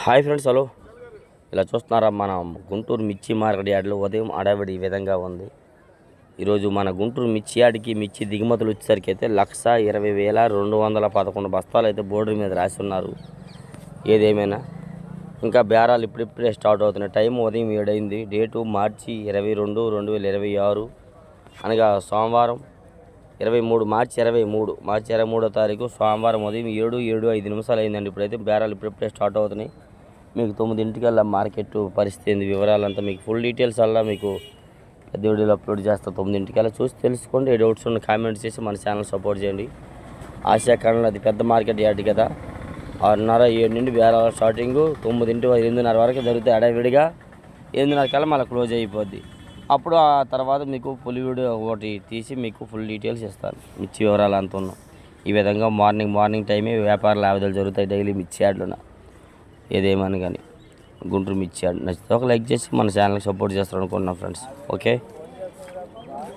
Hi friends, hello. ఇలా చూస్తున్నారా, మన గుంటూరు మిర్చి మార్కెట్ యార్డ్లో ఉదయం అడవిడి ఈ విధంగా ఉంది. ఈరోజు మన గుంటూరు మిర్చి యార్డ్కి మిర్చి దిగుమతులు వచ్చేసరికి అయితే 1,20,211 బస్తాలు అయితే బోర్డు మీద రాసి ఉన్నారు. ఏదేమైనా ఇంకా బేరాలు ఇప్పుడిప్పుడే స్టార్ట్ అవుతున్నాయి. టైం ఉదయం 7 అయింది. డేటు మార్చి 22, 2026 అనగా సోమవారం మార్చి 23వ తారీఖు సోమవారం ఉదయం 7:05 అయిందండి. ఇప్పుడైతే బేరాలు ఇప్పుడిప్పుడే స్టార్ట్ అవుతున్నాయి. మీకు 9ంటికల్లా మార్కెట్ పరిస్థితి ఏంది, వివరాలంతా మీకు ఫుల్ డీటెయిల్స్ అలా మీకు పెద్ద వీడియోలో అప్లోడ్ చేస్తాను. 9ంటికల్లా చూసి తెలుసుకోండి. ఏ డౌట్స్ ఉన్న కామెంట్స్ చేసి మన ఛానల్ సపోర్ట్ చేయండి. ఆసియా ఖండంలో అది పెద్ద మార్కెట్ యార్డ్ కదా. 6:30, 7 నుండి బేరాల స్టార్టింగ్ 8:30 వరకు జరుగుతాయి. అడవిడిగా 8:30 కల్లా మళ్ళీ క్లోజ్ అయిపోద్ది. అప్పుడు ఆ తర్వాత మీకు ఫుల్ వీడియో ఒకటి తీసి మీకు ఫుల్ డీటెయిల్స్ ఇస్తాను. మిర్చి వివరాలు అంత ఉన్నాం. ఈ విధంగా మార్నింగ్ టైమే వ్యాపార లావాదేవీలు జరుగుతాయి డైలీ మిర్చి యార్డ్లోన. ఏదేమని కానీ గుంటూరు మిర్చి యార్డ్ నచ్చితే ఒక లైక్ చేసి మన ఛానల్కి సపోర్ట్ చేస్తారు అనుకుంటున్నాం ఫ్రెండ్స్. ఓకే.